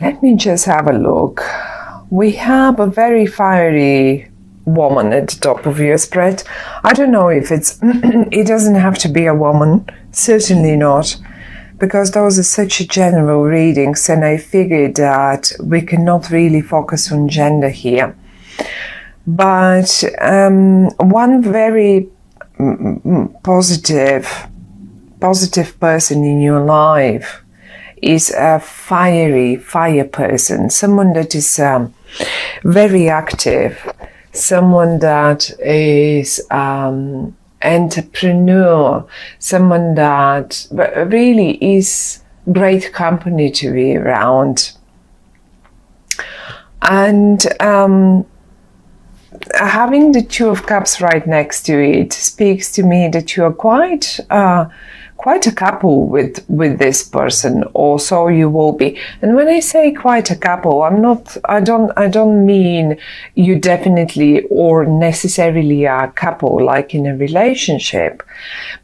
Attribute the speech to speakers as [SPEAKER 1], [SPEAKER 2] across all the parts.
[SPEAKER 1] Let me just have a look. We have a very fiery woman at the top of your spread. I don't know if it's it doesn't have to be a woman, certainly not, because those are such a general readings, and I figured that we cannot really focus on gender here. But one very positive person in your life is a fire person, someone that is very active, someone that is entrepreneur, someone that really is great company to be around. And having the Two of Cups right next to it speaks to me that you are quite a couple with this person, or so you will be. And when I say quite a couple, I don't mean you definitely or necessarily are a couple like in a relationship,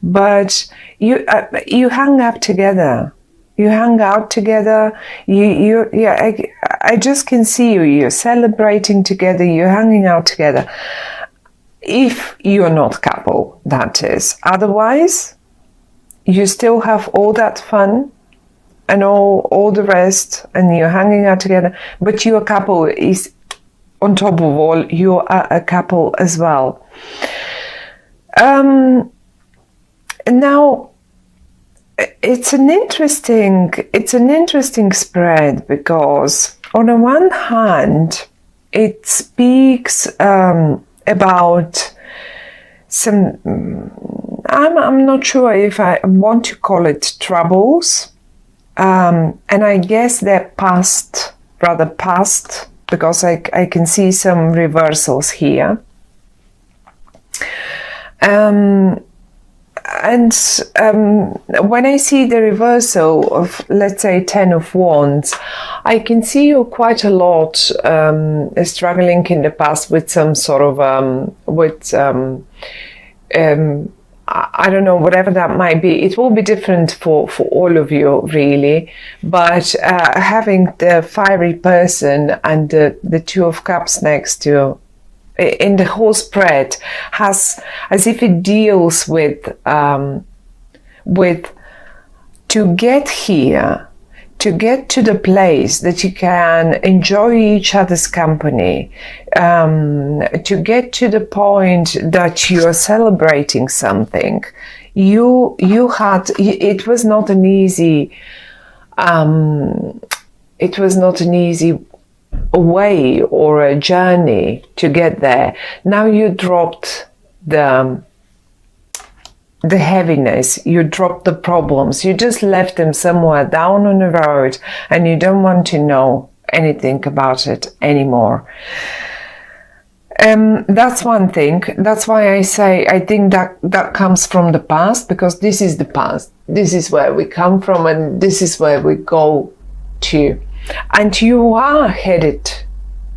[SPEAKER 1] but you hang up together. You hang out together. I just can see you're celebrating together. You're hanging out together. If you're not couple, that is. Otherwise, you still have all that fun and all the rest, and you're hanging out together. But your couple is, on top of all, you are a couple as well. Now, it's an interesting spread, because on the one hand, it speaks about some, I'm not sure if I want to call it troubles, and I guess they're past, because I can see some reversals here. And when I see the reversal of, let's say, 10 of Wands, I can see you quite a lot struggling in the past with some sort of, I don't know, whatever that might be. It will be different for all of you, really. But having the fiery person and the Two of Cups next to in the whole spread has, as if it deals with to get here, to get to the place that you can enjoy each other's company, to get to the point that you are celebrating something. It was not an easy way or a journey to get there. Now you dropped the heaviness, you dropped the problems, you just left them somewhere down on the road, and you don't want to know anything about it anymore. That's one thing. That's why I say I think that comes from the past, because this is the past. This is where we come from, and this is where we go to. And you are headed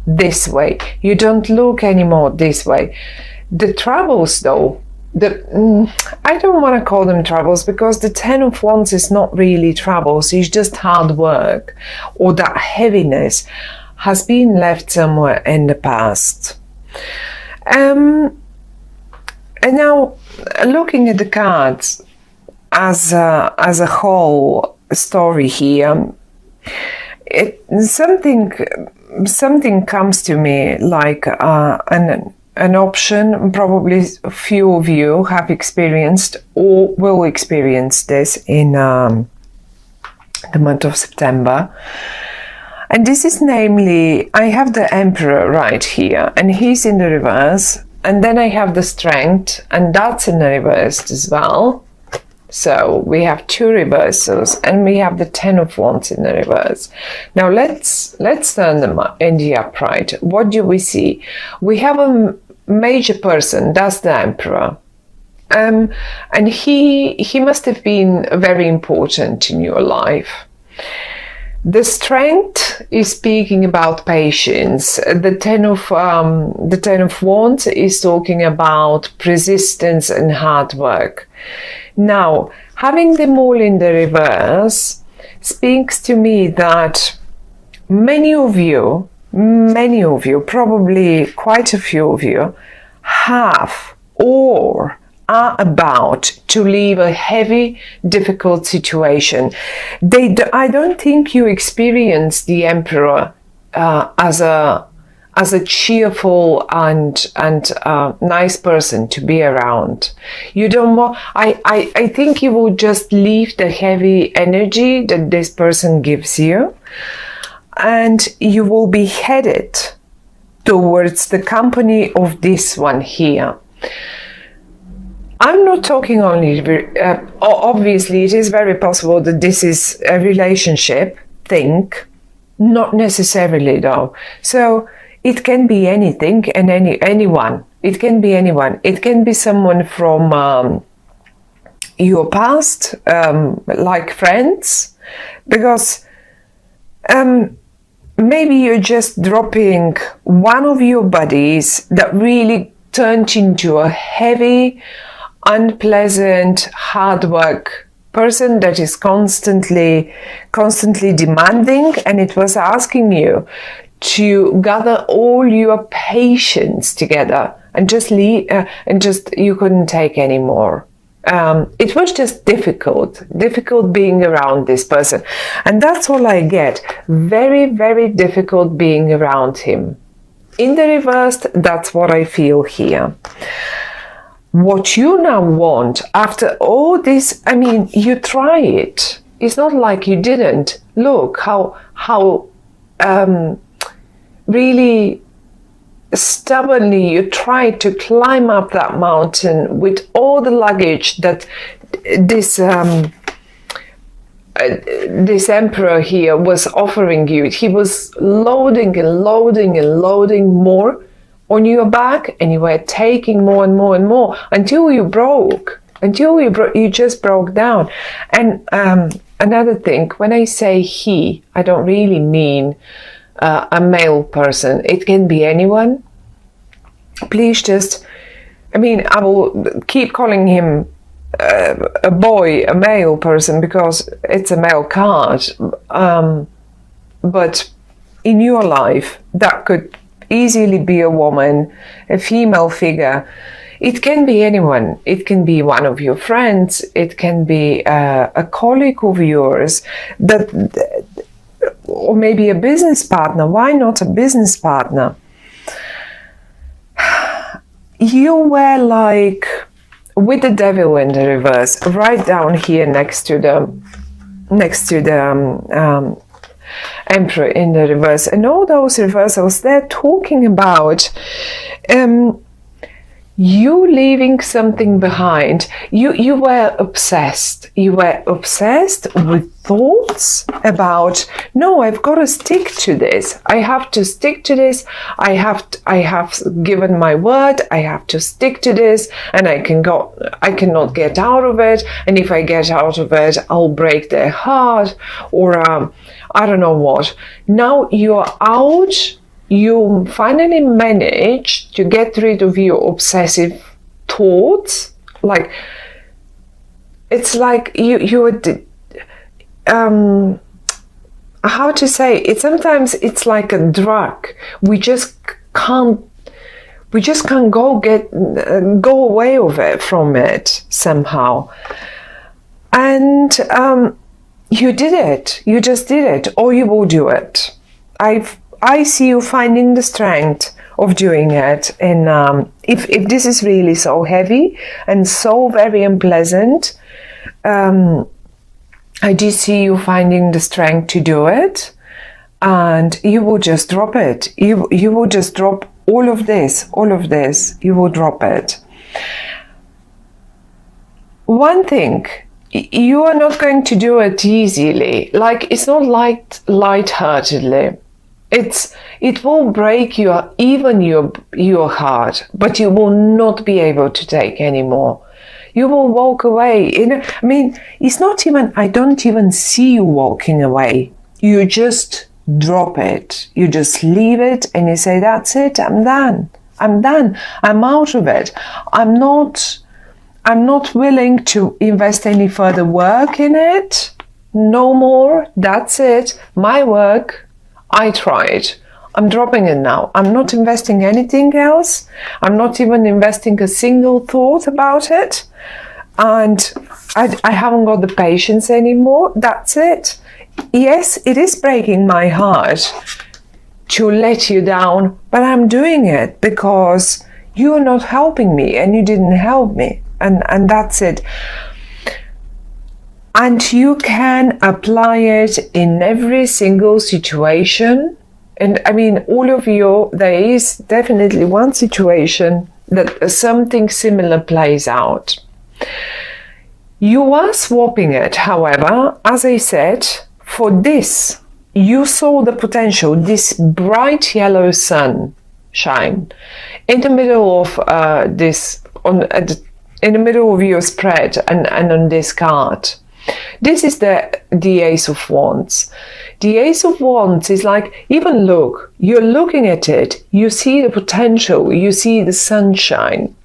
[SPEAKER 1] this way. You don't look anymore this way. The troubles, though, I don't want to call them troubles, because the 10 of Wands is not really troubles. It's just hard work, or that heaviness has been left somewhere in the past. And now, looking at the cards as a whole story here, something comes to me like an option. Probably a few of you have experienced or will experience this in the month of September. And this is namely, I have the Emperor right here, and he's in the reverse, and then I have the Strength, and that's in the reverse as well. So we have two reversals, and we have the 10 of Wands in the reverse. Now let's turn them in the upright. What do we see? We have a major person, that's the Emperor. And he must have been very important in your life. The Strength is speaking about patience. The 10 of Wands is talking about persistence and hard work. Now, having them all in the reverse speaks to me that many of you, probably quite a few of you, have or are about to leave a heavy, difficult situation. I don't think you experience the Emperor as a cheerful and nice person to be around. You don't want. I think you will just leave the heavy energy that this person gives you, and you will be headed towards the company of this one here. I'm not talking only, obviously it is very possible that this is a relationship thing, not necessarily though. So it can be anything and anyone. It can be anyone. It can be someone from your past, like friends, because maybe you're just dropping one of your buddies that really turned into a heavy, unpleasant, hard work person that is constantly demanding, and it was asking you to gather all your patience together and just leave, and just you couldn't take anymore. It was just difficult being around this person, and that's all I get. Very, very difficult being around him. In the reverse, that's what I feel here. What you now want after all this, I mean, you try it. It's not like you didn't. Look how really stubbornly you tried to climb up that mountain with all the luggage that this emperor here was offering you. He was loading and loading and loading more on your back, and you were taking more and more and more until you broke, you just broke down. And another thing, when I say he, I don't really mean a male person. It can be anyone. Please just, I mean, I will keep calling him a boy, a male person, because it's a male card. But in your life, that could easily be a woman, a female figure. It can be anyone. It can be one of your friends. It can be a colleague of yours, or maybe a business partner. Why not a business partner? You were like with the devil in the reverse, right down here next to the Emperor in the reverse, and all those reversals, they're talking about you leaving something behind. You were obsessed. You were obsessed with thoughts about, no, I've got to stick to this. I have to stick to this. I have given my word. I have to stick to this, and I cannot get out of it. And if I get out of it, I'll break their heart, or I don't know what. Now you're out. You finally manage to get rid of your obsessive thoughts. Like, it's like you're how to say it? Sometimes it's like a drug. We just can't go away with it from it somehow. And you did it. You just did it, or you will do it. I see you finding the strength of doing it. And if this is really so heavy and so very unpleasant, I do see you finding the strength to do it, and you will just drop it. You will just drop all of this. You will drop it. One thing, you are not going to do it easily. Like, it's not light-heartedly. It will break your heart, but you will not be able to take anymore. You will walk away. I mean, it's not even, I don't even see you walking away. You just drop it. You just leave it, and you say, that's it, I'm done. I'm out of it. I'm not willing to invest any further work in it. No more. That's it. My work. I tried. I'm dropping it now. I'm not investing anything else. I'm not even investing a single thought about it. And I haven't got the patience anymore. That's it. Yes, it is breaking my heart to let you down, but I'm doing it because you're not helping me and you didn't help me. And that's it. And you can apply it in every single situation. And I mean, all of you, there is definitely one situation that something similar plays out. You are swapping it, however, as I said, for this. You saw the potential, this bright yellow sun shine in the middle of in the middle of your spread and on this card. This is the Ace of Wands. The Ace of Wands is like, even look, you're looking at it, you see the potential, you see the sunshine,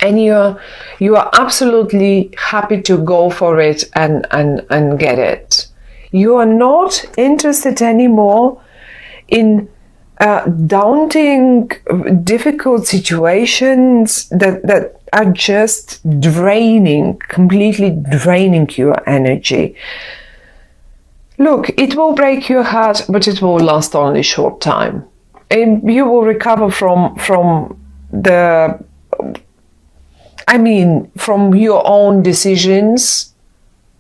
[SPEAKER 1] and you are absolutely happy to go for it and get it. You are not interested anymore in daunting, difficult situations that are just completely draining your energy. Look, it will break your heart, but it will last only a short time. And you will recover from your own decisions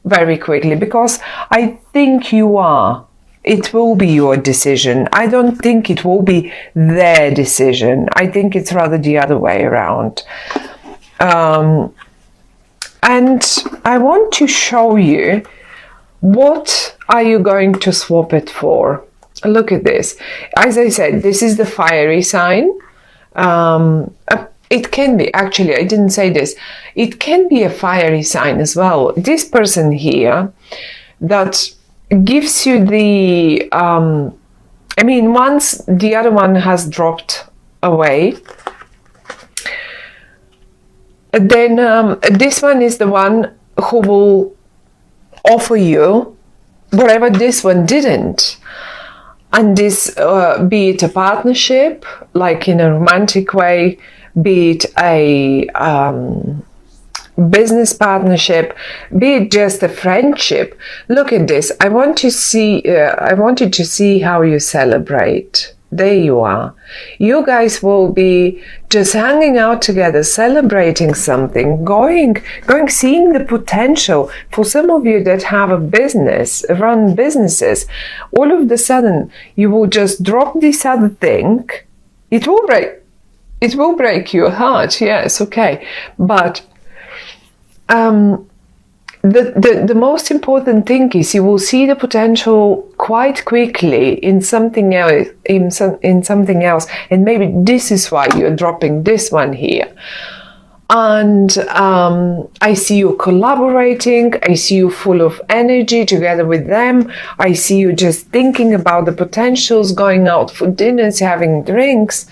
[SPEAKER 1] very quickly, because I think it will be your decision. I don't think it will be their decision. I think it's rather the other way around. And I want to show you, what are you going to swap it for? Look at this. As I said, this is the fiery sign. It can be, actually, I didn't say this. It can be a fiery sign as well. This person here that gives you the, once the other one has dropped away, then this one is the one who will offer you whatever this one didn't. And this, be it a partnership, like in a romantic way, be it a business partnership, be it just a friendship. Look at this. I wanted to see how you celebrate. There you are. You guys will be just hanging out together, celebrating something, seeing the potential. For some of you that have a business, run businesses, all of a sudden you will just drop this other thing. It will break your heart, yes, okay. But the most important thing is you will see the potential quite quickly in something else, and maybe this is why you're dropping this one here. And I see you collaborating, I see you full of energy together with them, I see you just thinking about the potentials, going out for dinners, having drinks,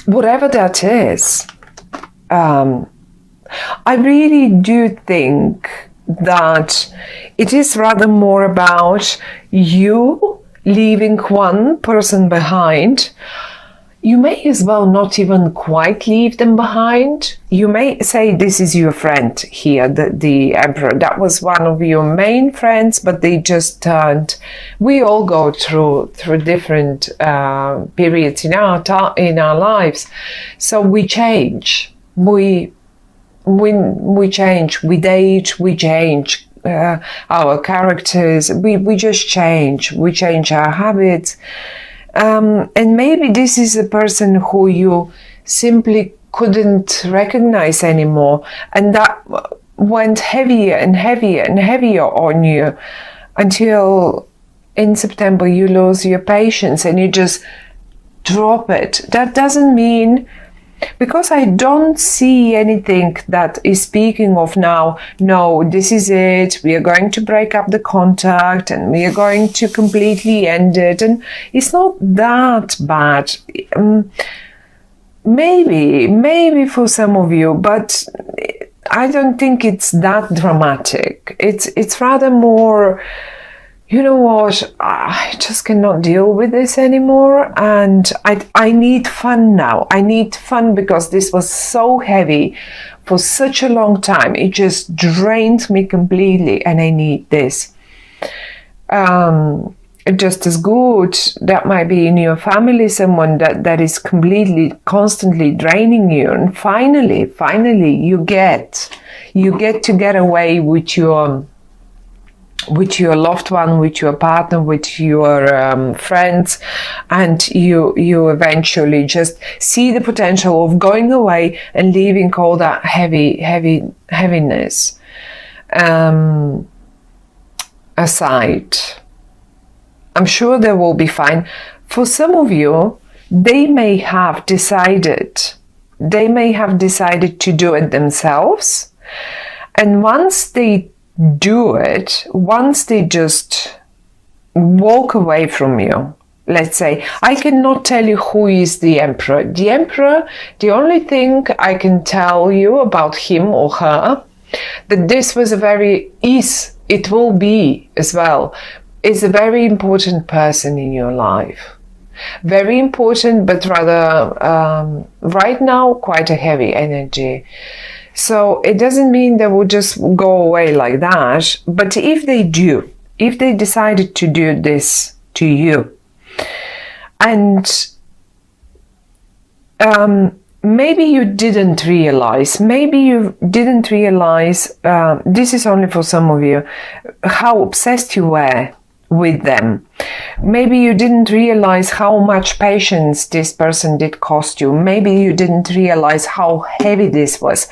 [SPEAKER 1] whatever that is. I really do think that it is rather more about you leaving one person behind. You may as well not even quite leave them behind. You may say this is your friend here, the Emperor. That was one of your main friends, but they just turned. We all go through different periods in our lives, so we change. We change, we date, we change our characters, we just change, we change our habits. And maybe this is a person who you simply couldn't recognize anymore, and that went heavier and heavier and heavier on you until in September you lose your patience and you just drop it. That doesn't mean, because I don't see anything that is speaking of now, no, this is it, we are going to break up the contact and we are going to completely end it, and it's not that bad. Maybe for some of you, but I don't think it's that dramatic. It's rather more you know what, I just cannot deal with this anymore, and I need fun now. I need fun because this was so heavy for such a long time. It just drained me completely, and I need this. Just as good, that might be in your family someone that is completely, constantly draining you, and finally you get to get away with your loved one, with your partner, with your friends, and you eventually just see the potential of going away and leaving all that heaviness aside. I'm sure they will be fine. For some of you, they may have decided to do it themselves, and once they do it, once they just walk away from you, let's say, I cannot tell you who is the emperor. The emperor, the only thing I can tell you about him or her, that this was it will be as well, is a very important person in your life. Very important, but rather right now quite a heavy energy. So it doesn't mean they will just go away like that. But if they decided to do this to you, and maybe you didn't realize, this is only for some of you, how obsessed you were with them. Maybe you didn't realize how much patience this person did cost you. Maybe you didn't realize how heavy this was.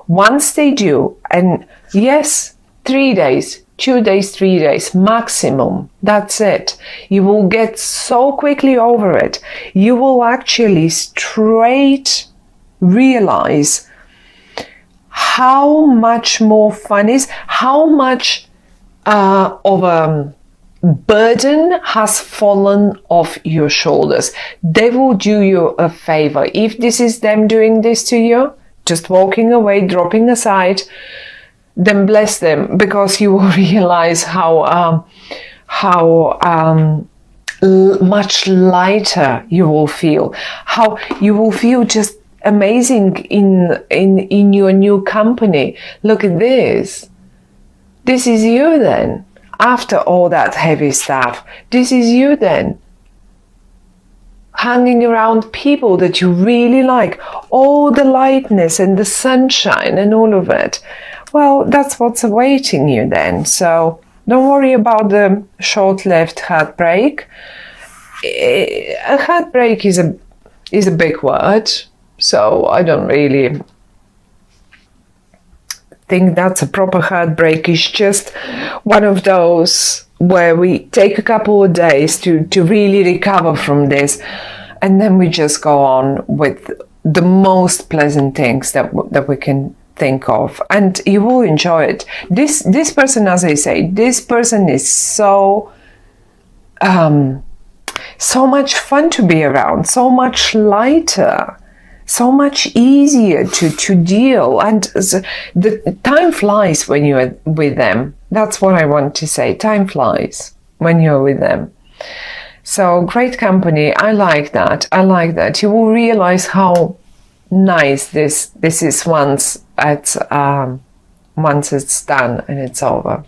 [SPEAKER 1] Once they do, and yes, 3 days, 2 days, 3 days maximum, that's it. You will get so quickly over it. You will actually straight realize how much more fun is, how much of a burden has fallen off your shoulders. They will do you a favor. If this is them doing this to you, just walking away, dropping aside, then bless them, because you will realize how much lighter you will feel, how you will feel just amazing in your new company. Look at this. This is you then. After all that heavy stuff, this is you then. Hanging around people that you really like, all the lightness and the sunshine and all of it. Well, that's what's awaiting you then. So don't worry about the short-lived heartbreak. A heartbreak is a big word, so I don't really think that's a proper heartbreak. It's just one of those where we take a couple of days to really recover from this, and then we just go on with the most pleasant things that we can think of, and you will enjoy it. This person, as I say, this person is so much fun to be around, so much lighter, so much easier to deal, and the time flies when you're with them. That's what I want to say. Time flies when you're with them. So great company. I like that. You will realize how nice this is once it's done and it's over.